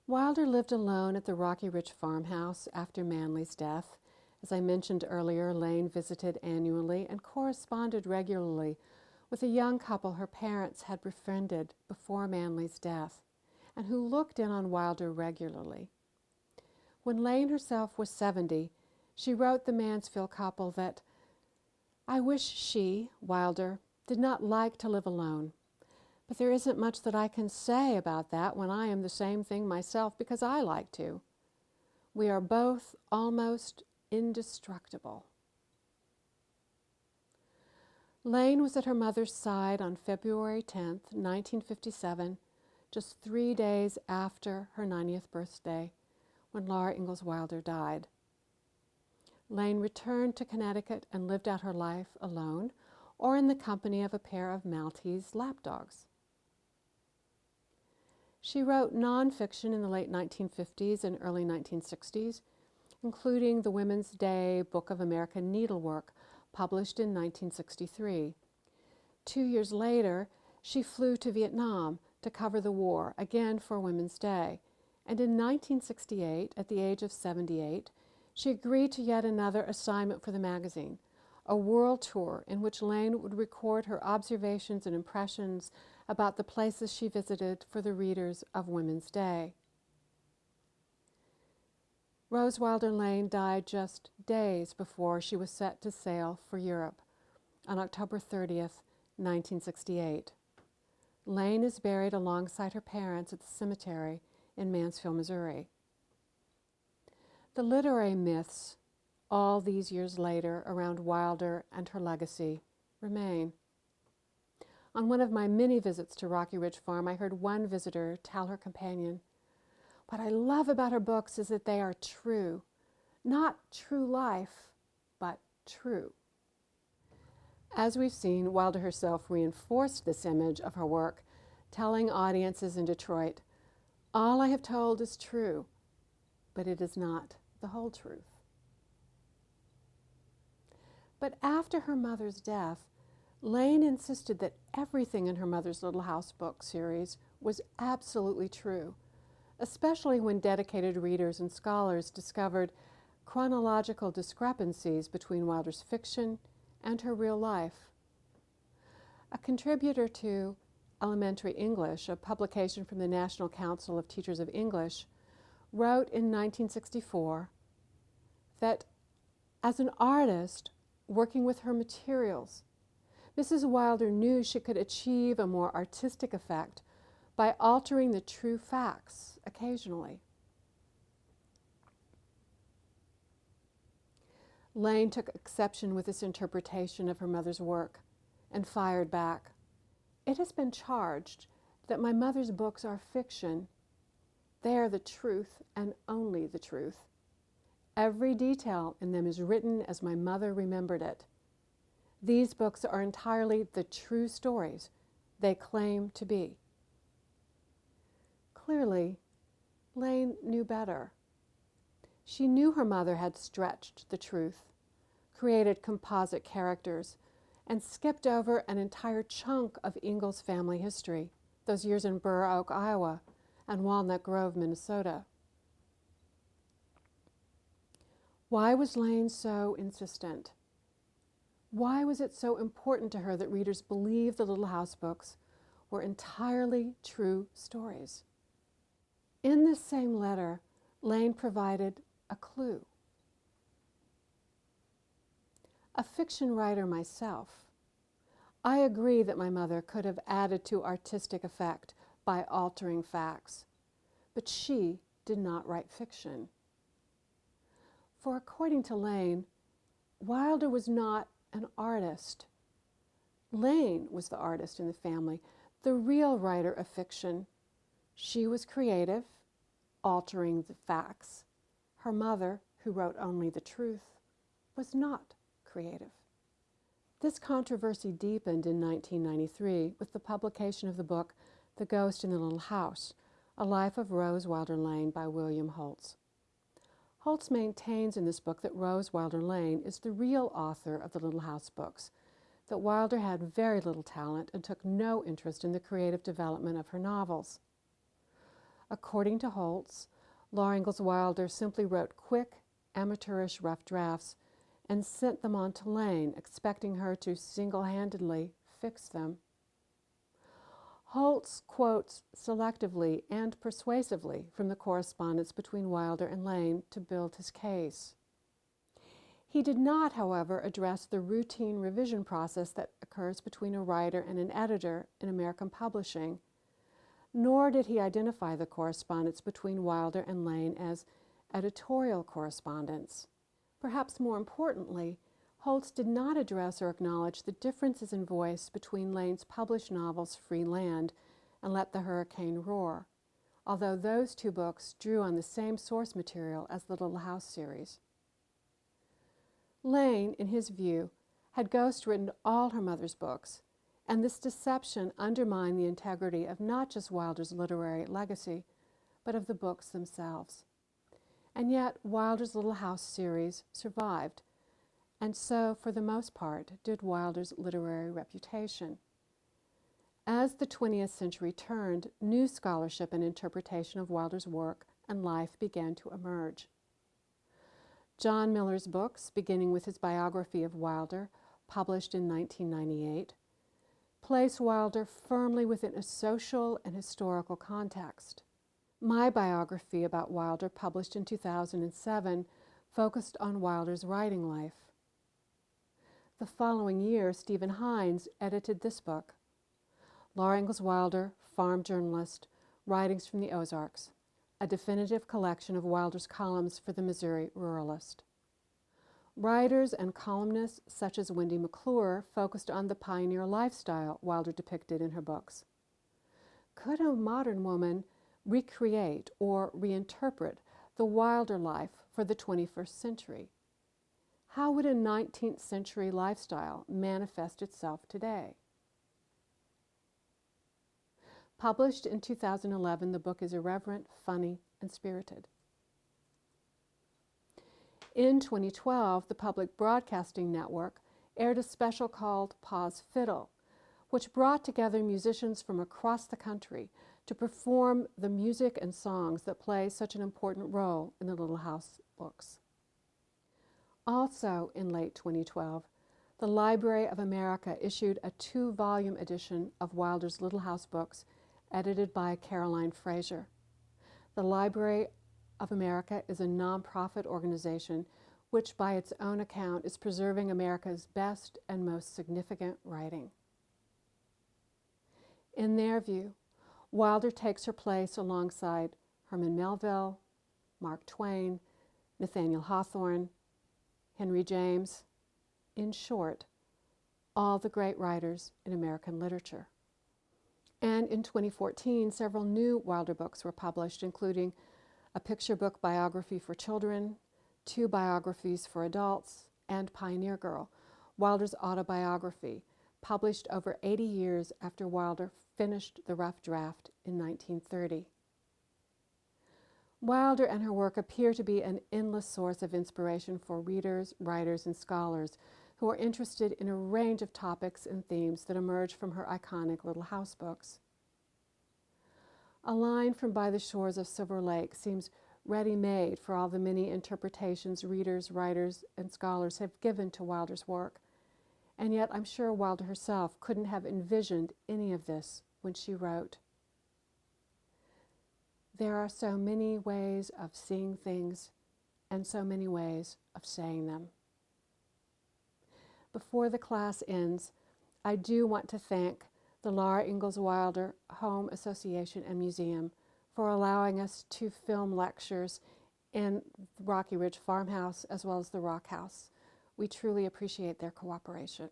Wilder lived alone at the Rocky Ridge farmhouse after Manley's death. As I mentioned earlier, Lane visited annually and corresponded regularly with a young couple her parents had befriended before Manley's death, and who looked in on Wilder regularly. When Lane herself was 70, she wrote the Mansfield couple that, "I wish she, Wilder, did not like to live alone. But there isn't much that I can say about that when I am the same thing myself because I like to. We are both almost indestructible." Lane was at her mother's side on February 10th, 1957, just 3 days after her 90th birthday, when Laura Ingalls Wilder died. Lane returned to Connecticut and lived out her life alone or in the company of a pair of Maltese lapdogs. She wrote nonfiction in the late 1950s and early 1960s, including the Women's Day Book of American Needlework, published in 1963. 2 years later, she flew to Vietnam to cover the war, again for Women's Day, and in 1968, at the age of 78, she agreed to yet another assignment for the magazine, a world tour in which Lane would record her observations and impressions about the places she visited for the readers of Women's Day. Rose Wilder Lane died just days before she was set to sail for Europe on October 30th, 1968. Lane is buried alongside her parents at the cemetery in Mansfield, Missouri. The literary myths, all these years later, around Wilder and her legacy, remain. On one of my many visits to Rocky Ridge Farm, I heard one visitor tell her companion, "What I love about her books is that they are true. Not true life, but true." As we've seen, Wilder herself reinforced this image of her work, telling audiences in Detroit, "All I have told is true, but it is not the whole truth." But after her mother's death, Lane insisted that everything in her mother's Little House book series was absolutely true, especially when dedicated readers and scholars discovered chronological discrepancies between Wilder's fiction and her real life. A contributor to Elementary English, a publication from the National Council of Teachers of English, wrote in 1964 that as an artist working with her materials, Mrs. Wilder knew she could achieve a more artistic effect by altering the true facts occasionally. Lane took exception with this interpretation of her mother's work and fired back. "It has been charged that my mother's books are fiction. They are the truth and only the truth. Every detail in them is written as my mother remembered it. These books are entirely the true stories they claim to be." Clearly, Lane knew better. She knew her mother had stretched the truth, created composite characters, and skipped over an entire chunk of Ingalls family history, those years in Burr Oak, Iowa, and Walnut Grove, Minnesota. Why was Lane so insistent? Why was it so important to her that readers believe the Little House books were entirely true stories? In this same letter, Lane provided a clue. A fiction writer myself, I agree that my mother could have added to artistic effect by altering facts, but she did not write fiction. For according to Lane, Wilder was not an artist. Lane was the artist in the family, the real writer of fiction. She was creative, altering the facts. Her mother, who wrote only the truth, was not creative. This controversy deepened in 1993 with the publication of the book The Ghost in the Little House, A Life of Rose Wilder Lane by William Holtz. Holtz maintains in this book that Rose Wilder Lane is the real author of the Little House books, that Wilder had very little talent and took no interest in the creative development of her novels. According to Holtz, Laura Ingalls Wilder simply wrote quick, amateurish rough drafts and sent them on to Lane, expecting her to single-handedly fix them. Holtz quotes selectively and persuasively from the correspondence between Wilder and Lane to build his case. He did not, however, address the routine revision process that occurs between a writer and an editor in American publishing, nor did he identify the correspondence between Wilder and Lane as editorial correspondence. Perhaps more importantly, Holtz did not address or acknowledge the differences in voice between Lane's published novels Free Land and Let the Hurricane Roar, although those two books drew on the same source material as the Little House series. Lane, in his view, had ghostwritten all her mother's books, and this deception undermined the integrity of not just Wilder's literary legacy, but of the books themselves. And yet, Wilder's Little House series survived, and so, for the most part, did Wilder's literary reputation. As the 20th century turned, new scholarship and interpretation of Wilder's work and life began to emerge. John Miller's books, beginning with his biography of Wilder, published in 1998, place Wilder firmly within a social and historical context. My biography about Wilder, published in 2007, focused on Wilder's writing life. The following year, Stephen Hines edited this book, Laura Ingalls Wilder, Farm Journalist, Writings from the Ozarks, a definitive collection of Wilder's columns for the Missouri Ruralist. Writers and columnists such as Wendy McClure focused on the pioneer lifestyle Wilder depicted in her books. Could a modern woman recreate or reinterpret the Wilder life for the 21st century? How would a 19th century lifestyle manifest itself today? Published in 2011, the book is irreverent, funny, and spirited. In 2012, the Public Broadcasting Network aired a special called Pa's Fiddle, which brought together musicians from across the country to perform the music and songs that play such an important role in the Little House books. Also in late 2012, the Library of America issued a 2-volume edition of Wilder's Little House books, edited by Caroline Fraser. The Library of America is a nonprofit organization which, by its own account, is preserving America's best and most significant writing. In their view, Wilder takes her place alongside Herman Melville, Mark Twain, Nathaniel Hawthorne, Henry James, in short, all the great writers in American literature. And in 2014, several new Wilder books were published, including a picture book biography for children, 2 biographies for adults, and Pioneer Girl, Wilder's autobiography, published over 80 years after Wilder finished the rough draft in 1930. Wilder and her work appear to be an endless source of inspiration for readers, writers, and scholars who are interested in a range of topics and themes that emerge from her iconic Little House books. A line from By the Shores of Silver Lake seems ready-made for all the many interpretations readers, writers, and scholars have given to Wilder's work, and yet I'm sure Wilder herself couldn't have envisioned any of this when she wrote. There are so many ways of seeing things and so many ways of saying them. Before the class ends, I do want to thank the Laura Ingalls Wilder Home Association and Museum for allowing us to film lectures in Rocky Ridge Farmhouse as well as the Rock House. We truly appreciate their cooperation.